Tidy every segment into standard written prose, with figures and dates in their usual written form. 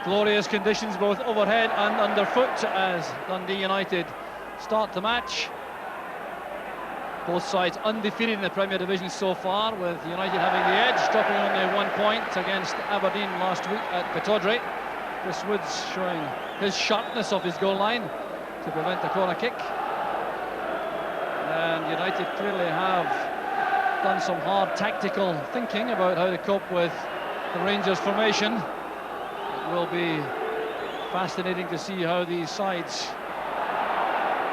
Glorious conditions both overhead and underfoot as Dundee United start the match. Both sides undefeated in the Premier Division so far, with United having the edge, dropping only 1 point against Aberdeen last week at Pittodrie. Chris Woods showing his sharpness of his goal line to prevent a corner kick. And United clearly have done some hard tactical thinking about how to cope with the Rangers formation. It will be fascinating to see how these sides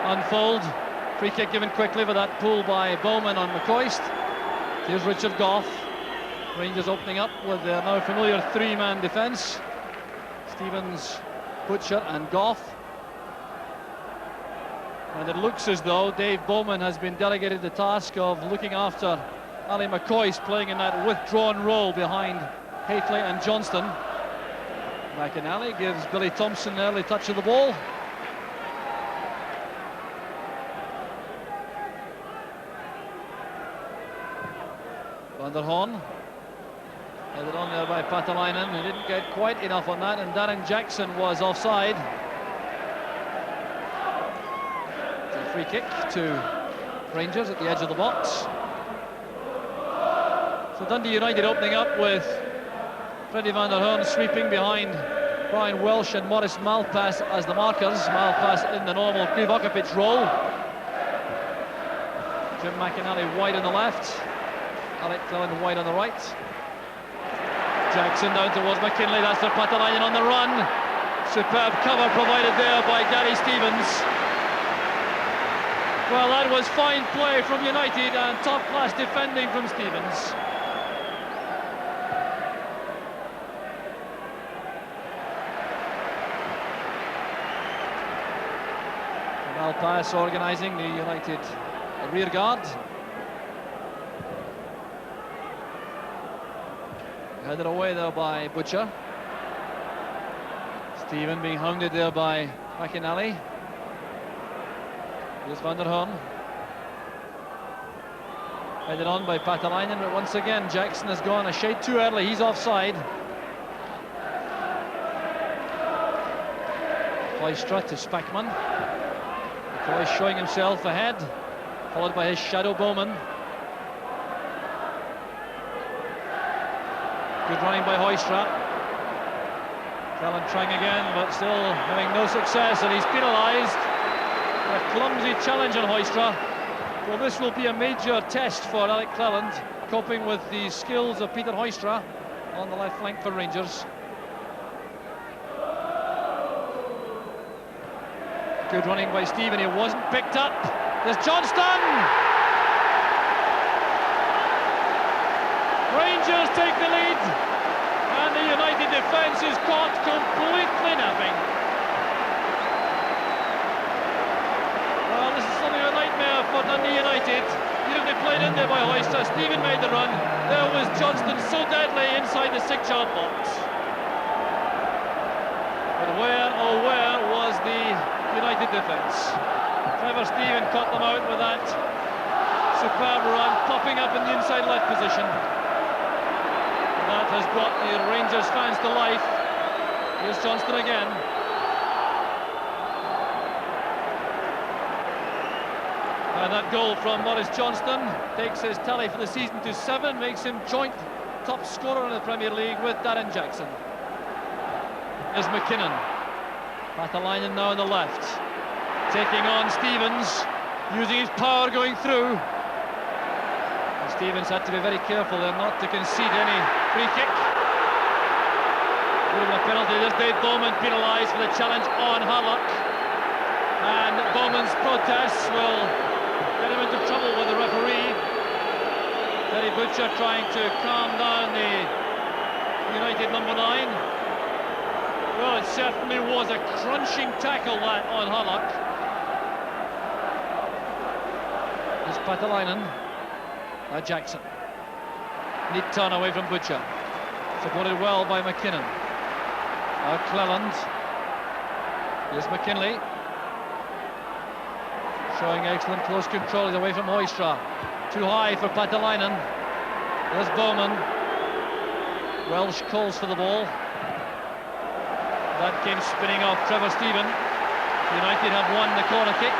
unfold. Free kick given quickly for that pull by Bowman on McCoist. Here's Richard Gough. Rangers opening up with their now familiar three-man defence. Stevens, Butcher and Gough. And it looks as though Dave Bowman has been delegated the task of looking after Ali McCoist, playing in that withdrawn role behind Haitley and Johnston. McInally gives Billy Thompson an early touch of the ball. Van der Horn headed on there by Patalainen, who didn't get quite enough on that, and Darren Jackson was offside. It's a free kick to Rangers at the edge of the box. So Dundee United opening up with Freddie van der Horn sweeping behind Brian Welsh and Maurice Malpass as the markers. Malpass in the normal Krivokapic role. Jim McInally wide on the left. Alec Cleland wide on the right. Jackson down towards McKinley. That's for Patalainen on the run. Superb cover provided there by Gary Stevens. Well, that was fine play from United and top-class defending from Stevens. Malpass organising the United rear guard. Headed away there by Butcher. Stephen being hounded there by McInally. Here's Van der Horn. Headed on by Patalainen, but once again Jackson has gone a shade too early. He's offside. Hoystra to Spackman. McCoy showing himself ahead, followed by his shadow Bowman. Good running by Hoystra. Callan trying again, but still having no success, and he's penalised. A clumsy challenge on Hoystra. Well, this will be a major test for Alec Cleland, coping with the skills of Peter Hoystra on the left flank for Rangers. Good running by Stephen, he wasn't picked up. There's Johnston! Rangers take the lead, and the United defence is caught completely napping. Well, this is something of a nightmare for Dundee United. Beautifully played in there by Hoystra. Stephen made the run. There was Johnston, so deadly inside the 6-yard box. But where, oh where, was the United defence? Trevor Stephen caught them out with that superb run, popping up in the inside left position. That has brought the Rangers fans to life. Here's Johnston again. And that goal from Maurice Johnston takes his tally for the season to 7, makes him joint top scorer in the Premier League with Darren Jackson. Here's McKinnon. Patalainen now on the left, taking on Stevens, using his power going through. And Stevens had to be very careful there not to concede any free kick. Would have been a penalty. There's Dave Bowman penalised for the challenge on Harlock. And Bowman's protests will get him into trouble with the referee. Terry Butcher trying to calm down the United number 9. Well, it certainly was a crunching tackle that on Harlock. It's Patalainen. Now Jackson. Neat turn away from Butcher. Supported well by McKinnon. Now Cleland. Here's McKinley. Showing excellent close control. He's away from Hoystra. Too high for Patalainen. There's Bowman. Welsh calls for the ball. That came spinning off Trevor Stephen. United have won the corner kick.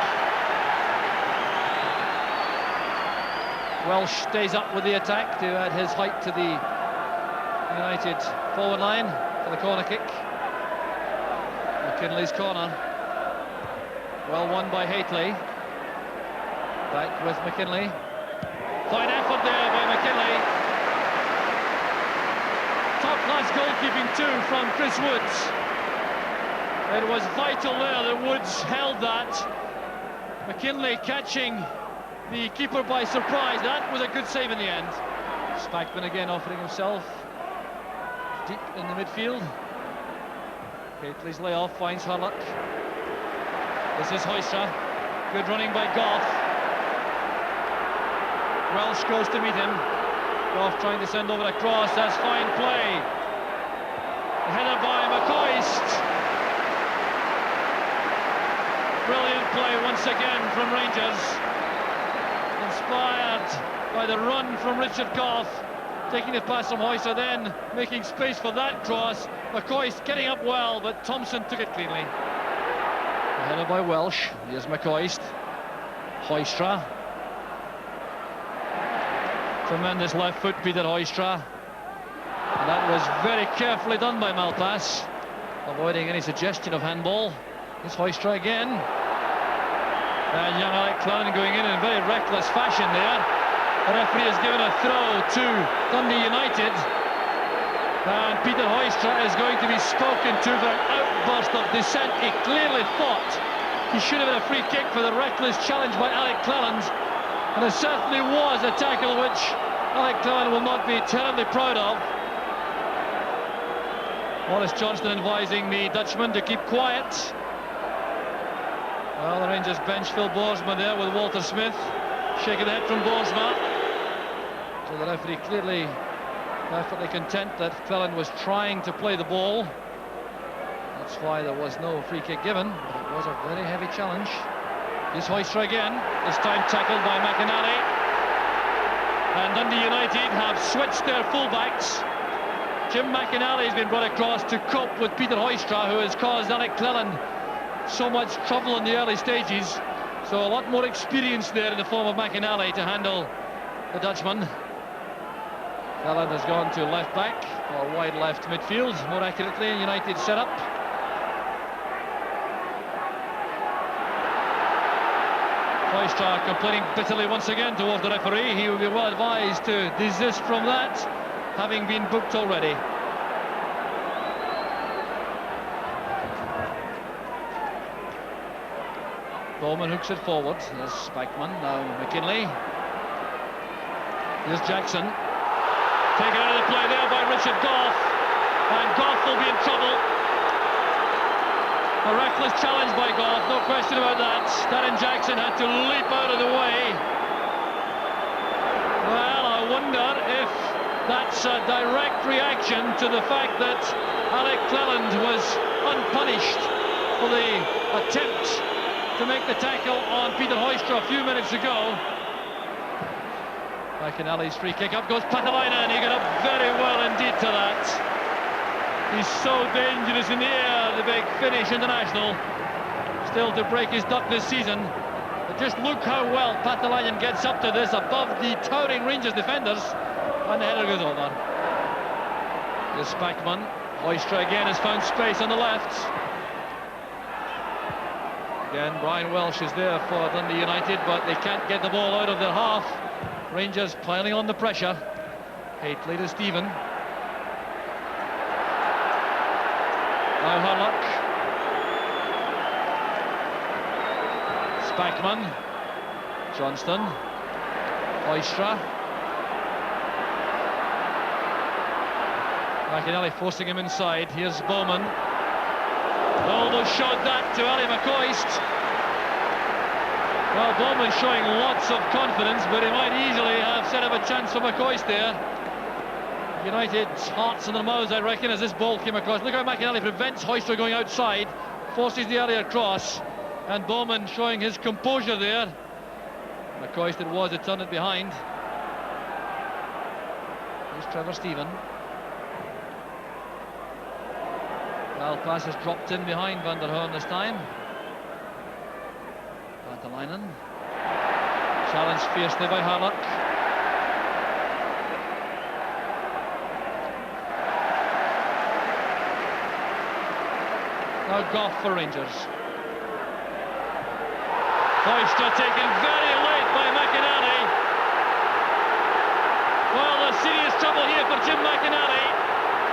Welsh stays up with the attack to add his height to the United forward line for the corner kick. McKinley's corner. Well won by Haitley. Back with McKinley. Fine effort there by McKinley. Top-class goalkeeping too from Chris Woods. It was vital there that Woods held that. McKinley catching the keeper by surprise. That was a good save in the end. Spackman again offering himself deep in the midfield. Haitley's layoff finds Hurlock. This is Hoystra. Good running by Goff. Welsh goes to meet him. Goff trying to send over a cross. That's fine play. A header by McCoist. Brilliant play once again from Rangers. Inspired by the run from Richard Goff. Taking the pass from Hoystra, then making space for that cross. McCoist getting up well, but Thompson took it cleanly. A header by Welsh. Here's McCoist. Hoystra. Tremendous left foot, Peter Hoystra. And that was very carefully done by Malpass, avoiding any suggestion of handball. Here's Hoystra again. And young Alec Clown going in very reckless fashion there. The referee has given a throw to Dundee United. And Peter Hoystra is going to be spoken to for an outburst of dissent. He clearly thought he should have had a free kick for the reckless challenge by Alec Cleland. And it certainly was a tackle which Alec Cleland will not be terribly proud of. Wallace Johnston advising the Dutchman to keep quiet. Well, the Rangers bench Phil Boersma there with Walter Smith. Shaking the head from Boersma. So the referee clearly perfectly content that Cleland was trying to play the ball. That's why there was no free kick given, but it was a very heavy challenge. Here's Hoystra again, this time tackled by McInally. And Dundee United have switched their fullbacks. Jim McInally has been brought across to cope with Peter Hoystra, who has caused Alec Cleland so much trouble in the early stages. So a lot more experience there in the form of McInally to handle the Dutchman. Cleland has gone to left back, or wide left midfield, more accurately, in United setup. Hoystra complaining bitterly once again towards the referee. He would be well advised to desist from that, having been booked already. Bowman hooks it forward. Here's Spackman, now McKinley. Here's Jackson. Taken out of the play there by Richard Goff. And Goff will be in trouble. A reckless challenge by Goff, no question about that. Darren Jackson had to leap out of the way. Well, I wonder if that's a direct reaction to the fact that Alec Cleland was unpunished for the attempt to make the tackle on Peter Hoystra a few minutes ago. McInally's free kick, up goes Patalainen, he got up very well indeed to that. He's so dangerous in the air, the big Finnish international. Still to break his duck this season. But just look how well Patalainen gets up to this, above the towering Rangers defenders. And the header goes over. Here's Spackman. Hoystra again has found space on the left. Again, Brian Welsh is there for Dundee United, but they can't get the ball out of their half. Rangers piling on the pressure. Haitley to Stephen. Now Hurlock. Spackman. Johnston. Hoystra. McInally forcing him inside. Here's Bowman. Almost showed that to Ali McCoist. Well, Bowman showing lots of confidence, but he might easily have set up a chance for McCoist there. United's hearts in their mouths, I reckon, as this ball came across. Look how McInally prevents Hoystra going outside, forces the earlier cross, and Bowman showing his composure there. McCoist it was to turn it behind. Here's Trevor Stephen. Well, pass is dropped in behind Van der Hoorn this time. Batalainen. Challenged fiercely by Harlock. Now Goff for Rangers. Hoystra taken very late by McInally. Well, there's serious trouble here for Jim McInally.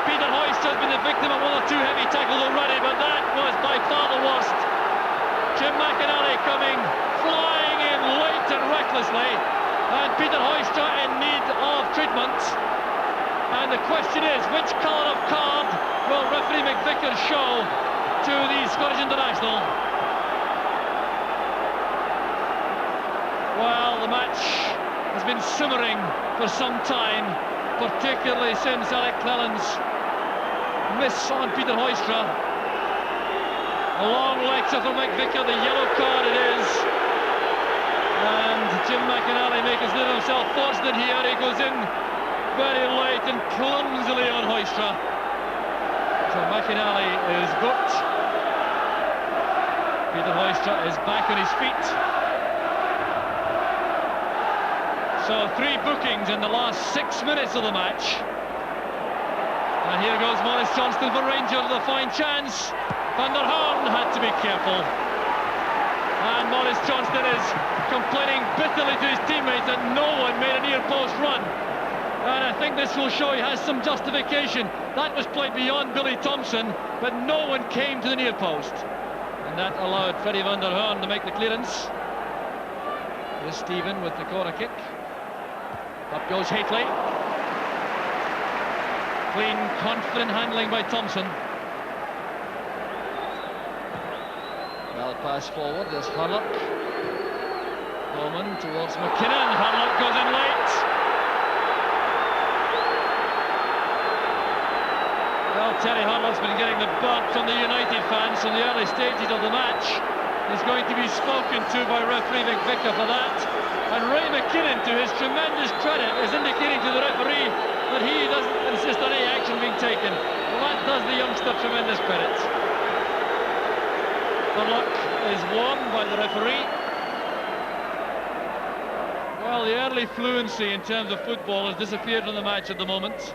Peter Hoystra has been the victim of one or two heavy tackles already, but that was by far the worst. Jim McInally coming flying in late and recklessly, and Peter Hoystra in need of treatment. And the question is, which colour of card will referee McVicker show to the Scottish international? Well, the match has been simmering for some time, particularly since Alec Cleland's miss on Peter Hoystra. A long lecture for McVicker, the yellow card it is. And Jim McInally making himself fortunate here. He goes in very late and clumsily on Hoystra. So McInally is booked. Peter Hoystra is back on his feet. So 3 bookings in the last 6 minutes of the match. And here goes Maurice Johnston for Rangers with a fine chance. Van der Hoorn had to be careful. And Maurice Johnston is complaining bitterly to his teammates that no one made a near post run. And I think this will show he has some justification. That was played beyond Billy Thompson, but no one came to the near post. And that allowed Freddie Van der Hoorn to make the clearance. Here's Stephen with the corner kick. Up goes Haitley. Clean, confident handling by Thompson. Well, pass forward, there's Harlock. Bowman towards McKinnon. Harlock goes in late. Well, Terry Harlock's been getting the bug from the United fans from the early stages of the match. He's going to be spoken to by referee McVicker for that. And Ray McKinnon, to his tremendous credit, is indicating to the referee that he doesn't insist on any action being taken. Well, that does the youngster tremendous credit. Harlock is warned by the referee. Well, the early fluency in terms of football has disappeared from the match at the moment,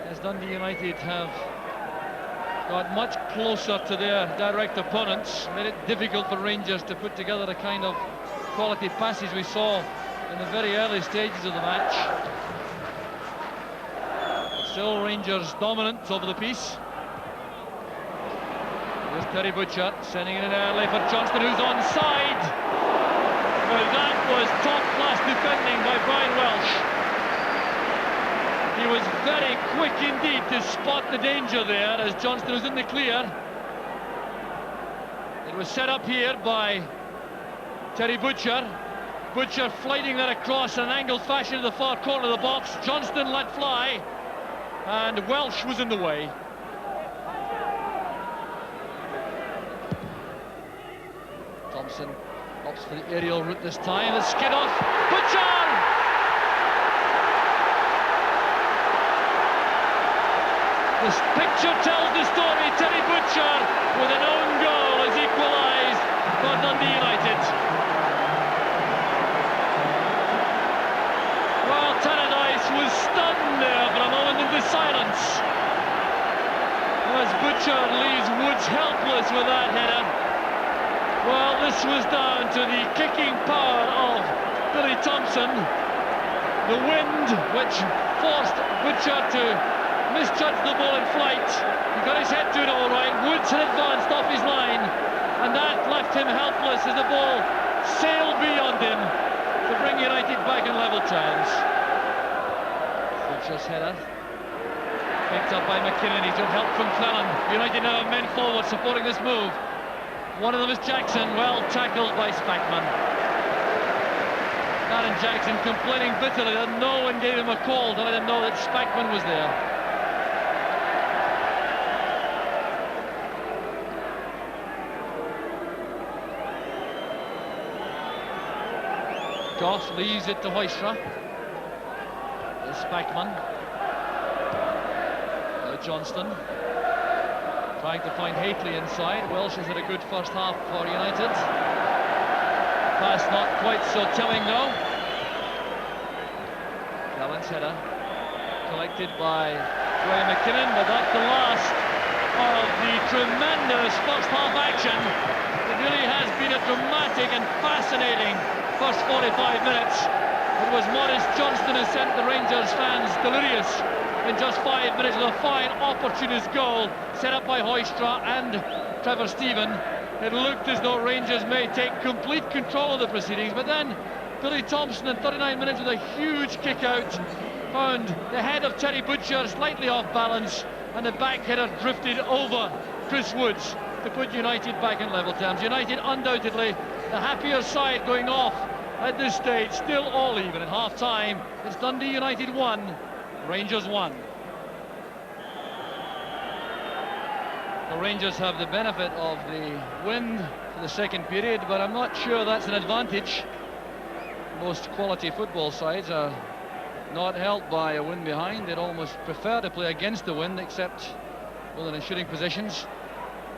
as Dundee United have got much closer to their direct opponents, made it difficult for Rangers to put together the kind of quality passes we saw in the very early stages of the match. But still Rangers dominant over the piece. There's Terry Butcher sending it in early for Johnston, who's onside. Well, that was top-class defending by Brian Welsh. He was very quick indeed to spot the danger there as Johnston was in the clear. It was set up here by Terry Butcher. Butcher flighting that across in an angled fashion to the far corner of the box. Johnston let fly, and Welsh was in the way. Thompson opts for the aerial route this time. It's skid off. Butcher! This picture tells the story. Terry Butcher with an own goal has equalised for Dundee United. Well, Tannadice was stunned there for a moment into silence as Butcher leaves Woods helpless with that header. Well, this was down to the kicking power of Billy Thompson. The wind, which forced Butcher to misjudge the ball in flight. He got his head to it all right. Woods had advanced off his line, and that left him helpless as the ball sailed beyond him to bring United back in level terms. Butcher's header picked up by McKinnon. He's got help from Cleland. United now have men forward supporting this move. One of them is Jackson, well tackled by Spackman. Darren Jackson complaining bitterly that no one gave him a call to let him know that Spackman was there. Goff leaves it to Hoystra. There's Spackman. Johnston Trying to find Hateley inside. Welsh has had a good first half for United. Pass not quite so telling though. Gallant header. Collected by Graham McKinnon, but that's the last of the tremendous first half action. It really has been a dramatic and fascinating first 45 minutes. It was Maurice Johnston who sent the Rangers fans delirious in just 5 minutes with a fine opportunist goal set up by Hoystra and Trevor Stephen. It looked as though Rangers may take complete control of the proceedings, but then Billy Thompson in 39 minutes with a huge kick out found the head of Terry Butcher slightly off balance, and the back header drifted over Chris Woods to put United back in level terms. United undoubtedly the happier side going off at this stage, still all even at half-time. It's Dundee United 1, Rangers 1. The Rangers have the benefit of the wind for the second period, but I'm not sure that's an advantage. Most quality football sides are not helped by a wind behind. They'd almost prefer to play against the wind, except within in shooting positions.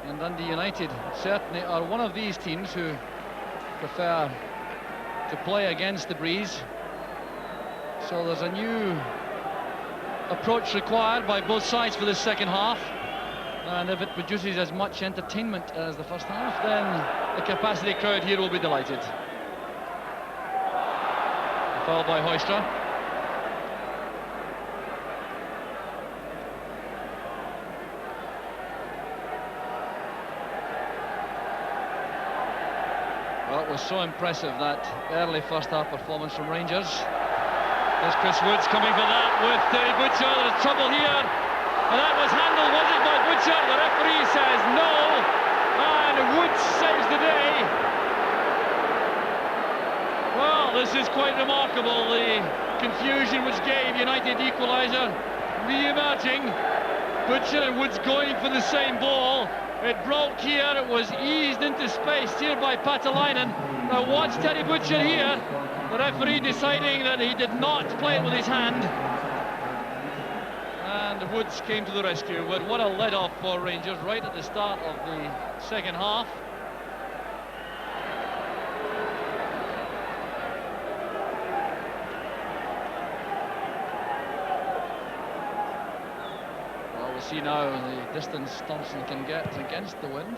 And Dundee United certainly are one of these teams who prefer to play against the breeze. So there's a new approach required by both sides for this second half. And if it produces as much entertainment as the first half, then the capacity crowd here will be delighted. A foul by Hoystra. Well, it was so impressive, that early first half performance from Rangers. There's Chris Woods coming for that with Terry Butcher. There's trouble here. And that was handled, was it, by Butcher? The referee says no. And Woods saves the day. Well, this is quite remarkable. The confusion which gave United equaliser re-emerging. Butcher and Woods going for the same ball. It broke here, it was eased into space here by Patalainen. Now watch Terry Butcher here. The referee deciding that he did not play it with his hand. And Woods came to the rescue. But what a let-off for Rangers right at the start of the second half. We'll see now the distance Thompson can get against the wind.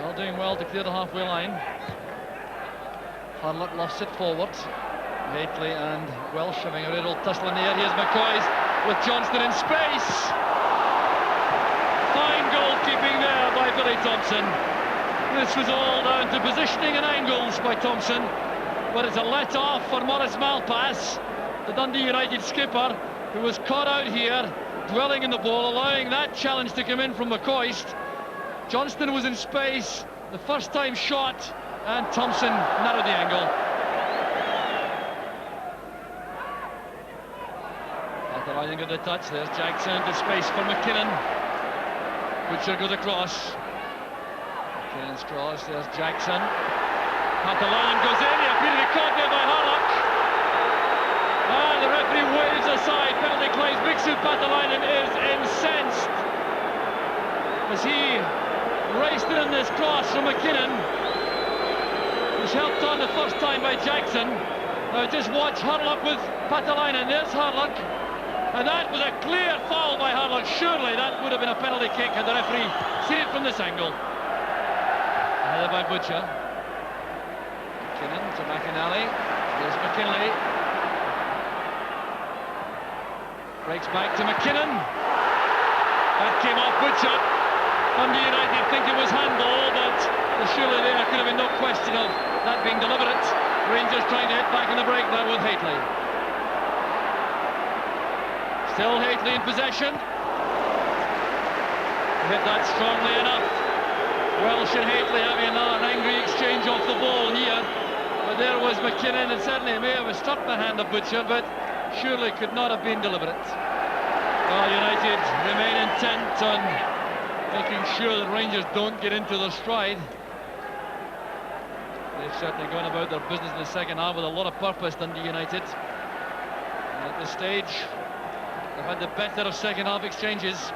All doing well to clear the halfway line. Harlett lofts it forward. Hateley and Welsh having a little tussle in the air. Here's McCoy with Johnston in space. Fine goalkeeping there by Billy Thompson. This was all down to positioning and angles by Thompson, but it's a let-off for Maurice Malpass, the Dundee United skipper, who was caught out here, dwelling in the ball, allowing that challenge to come in from McCoist. Johnston was in space, the first time shot, and Thompson narrowed the angle. Patalainen got the touch. There's Jackson into space for McKinnon. Butcher goes across. McKinnon's cross, there's Jackson. Patalainen goes in, he appeared to be caught there by Harlock. And the referee waves aside, penalty claims. Mixu Patalainen is incensed as he raced in this cross from McKinnon. He was helped on the first time by Jackson. Now just watch Harlock with Patalainen. There's Harlock. And that was a clear foul by Harlock. Surely that would have been a penalty kick had the referee seen it from this angle. Header by Butcher. McKinnon to McInally. Here's McKinley. Breaks back to McKinnon. That came off Butcher. Dundee United think it was handball, but surely there could have been no question of that being deliberate. Rangers trying to hit back in the break now with Hateley. Still Hateley in possession. Hit that strongly enough. Welsh and Hateley having an angry exchange off the ball here. But there was McKinnon, and certainly may have struck the hand of Butcher, but surely could not have been deliberate. Well, United remain intent on making sure that Rangers don't get into their stride. They've certainly gone about their business in the second half with a lot of purpose, Dundee United. And at this stage, they've had the better of second half exchanges.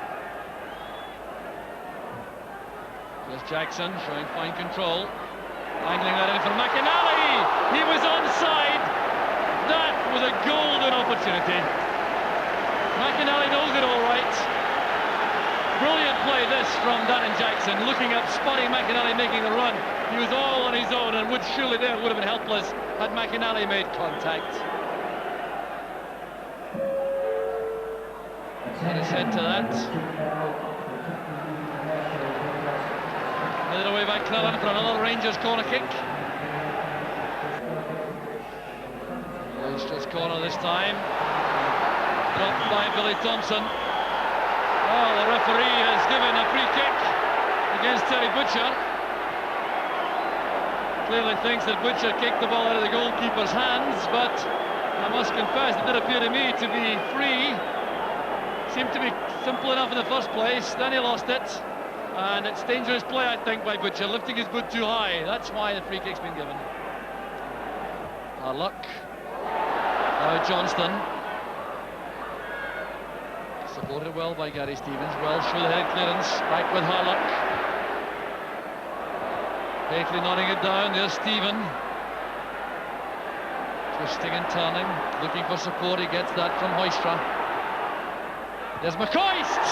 Here's Jackson showing fine control. Angling that in for McInally. He was onside. That was a golden opportunity. McInally knows it all right. Brilliant play this from Darren Jackson, looking up, spotting McInally making the run. He was all on his own and would surely there would have been helpless had McInally made contact. What is said to that? Headed away by Cleland for another Rangers corner kick. Rangers corner this time. Dropped by Billy Thompson. Well, the referee has given a free kick against Terry Butcher. Clearly thinks that Butcher kicked the ball out of the goalkeeper's hands, but I must confess it did appear to me to be free. Seemed to be simple enough in the first place, then he lost it. And it's dangerous play, I think, by Butcher, lifting his boot too high. That's why the free kick's been given. Luck. Now Johnston. Supported well by Gary Stevens. Well through the head clearance. Back with Harlock. Paisley nodding it down. There's Stephen. Twisting and turning. Looking for support. He gets that from Hoystra. There's McCoist.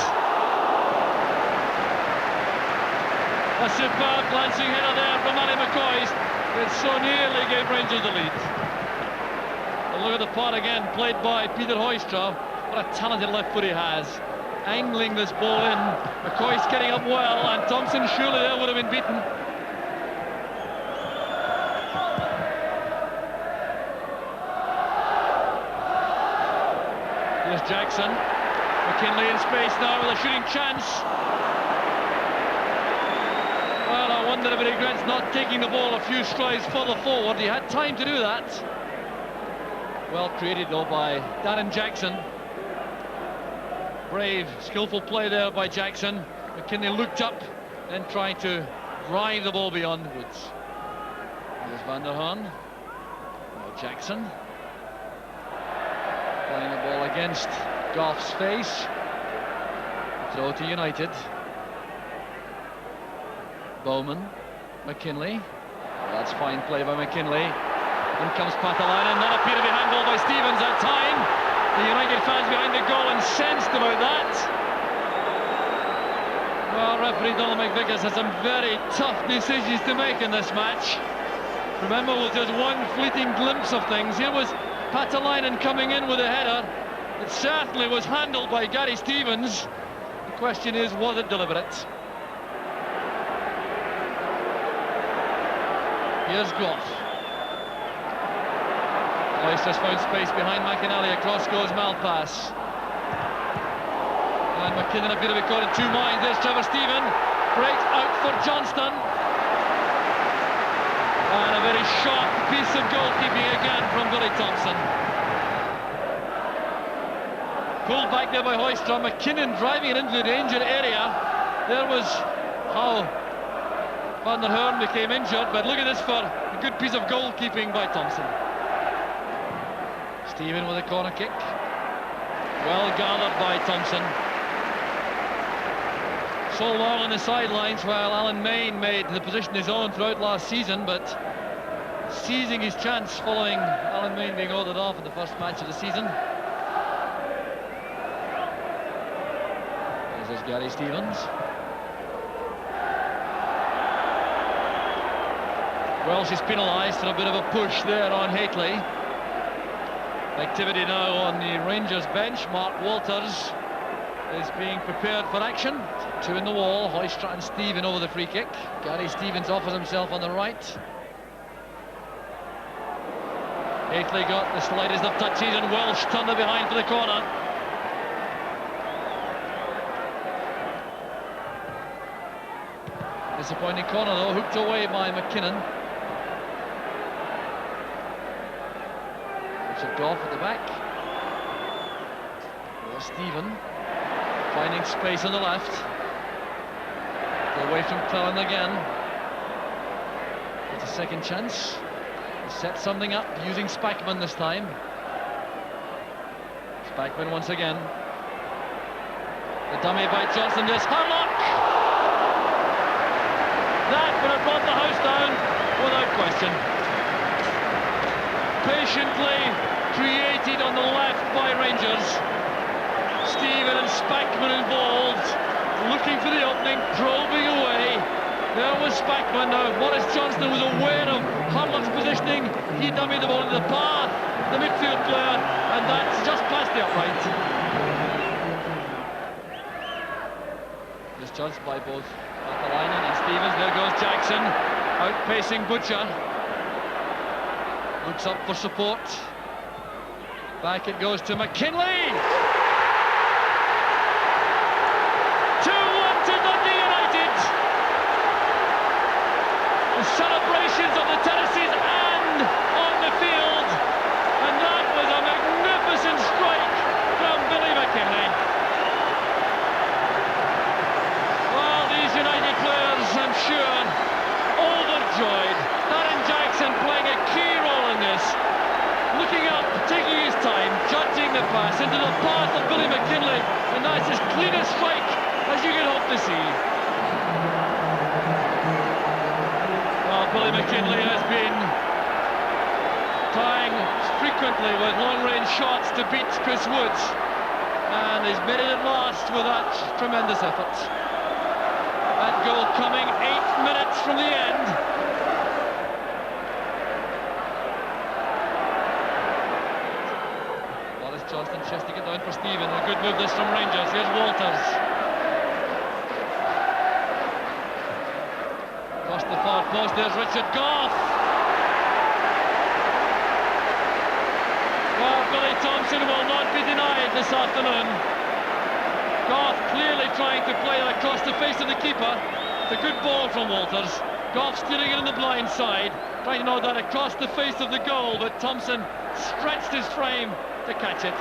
A superb glancing header there from Ali McCoist. It so nearly gave Rangers the lead. And look at the part again, played by Peter Hoystra. What a talented left foot he has. Angling this ball in. McCoy's getting up well, and Thompson surely there would have been beaten. Here's Jackson. McKinley in space now with a shooting chance. Well, I wonder if he regrets not taking the ball a few strides further forward. He had time to do that. Well created though by Darren Jackson. Brave, skillful play there by Jackson. McKinley looked up, then tried to drive the ball beyond Woods. There's Van der Horn. Now Jackson. Playing the ball against Goff's face. Throw to United. Bowman. McKinley. Well, that's fine play by McKinley. In comes Paatelainen, not appear to be handled by Stevens at time. The United fans behind the goal incensed about that. Well, referee Donald McVickers has some very tough decisions to make in this match. Remember, with just one fleeting glimpse of things, here was Paatelainen coming in with a header. It certainly was handled by Gary Stevens. The question is, was it deliberate? Here's Goff. Leicester's found space behind McInally. Across goes Malpass. And McKinnon appear to be caught in two minds. There's Trevor Stephen. Breaks out for Johnston. And a very sharp piece of goalkeeping again from Billy Thompson. Pulled back there by Hoystra. McKinnon driving it into the danger area. There was how Van der Horn became injured, but look at this for a good piece of goalkeeping by Thompson. Stephen with a corner kick. Well gathered by Thompson. So long on the sidelines while Alan Main made the position his own throughout last season, but seizing his chance following Alan Main being ordered off in the first match of the season. This is Gary Stevens. Welsh is penalised for a bit of a push there on Hateley. Activity now on the Rangers bench. Mark Walters is being prepared for action. Two in the wall, Hoystra and Stephen over the free kick. Gary Stevens offers himself on the right. Hateley got the slightest of touches and Welsh turned it behind for the corner. Disappointing corner though, hooked away by McKinnon. Goff at the back. There's Stephen finding space on the left. Away from Cleland again. It's a second chance. Set something up using Spackman this time. Spackman once again. The dummy by Johnson. There's Harlock. That would have brought the house down without question. Patiently created on the left by Rangers. Stephen and Spackman involved, looking for the opening, probing away. There was Spackman. Now Maurice Johnston was aware of Harlock's positioning. He dummied the ball into the path, the midfield player, and that's just past the upright. Misjudged by both Atalainen and Stevens. There goes Jackson, outpacing Butcher. Looks up for support. Back it goes to McKinley. 2-1 to Dundee United. The celebrations on the terraces and on the field. And that was a magnificent strike from Billy McKinley. Well, these United players, I'm sure, overjoyed. Darren Jackson playing a key role in this. Looking up, taking his time, judging the pass into the path of Billy McKinley, and that's as clean a strike as you can hope to see. Well, Billy McKinley has been trying frequently with long-range shots to beat Chris Woods, and he's made it at last with that tremendous effort. That goal coming 8 minutes from the end. Johnston chesting it down for Stephen. A good move this from Rangers. Here's Walters. Across the far post, there's Richard Gough. Well, Billy Thompson will not be denied this afternoon. Gough clearly trying to play it across the face of the keeper. It's a good ball from Walters. Gough steering it in the blind side, trying to know that across the face of the goal, but Thompson stretched his frame to catch it.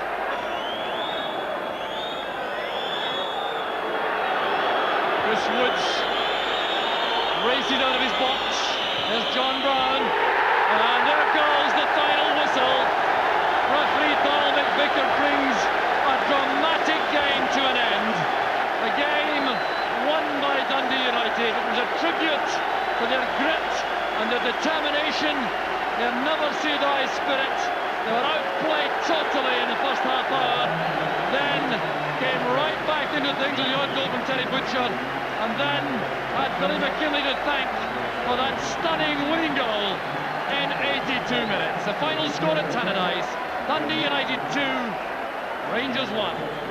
Chris Woods racing out of his box. There's John Brown, and there goes the final whistle. Referee Donald McVicker brings a dramatic game to an end. A game won by Dundee United. It was a tribute to their grit and their determination, their never-say-die spirit. They were outplayed totally in the first half hour, then came right back into things with the odd goal from Terry Butcher, and then had Billy McKinley to thank for that stunning winning goal in 82 minutes. The final score at Tannadice, Dundee United 2, Rangers 1.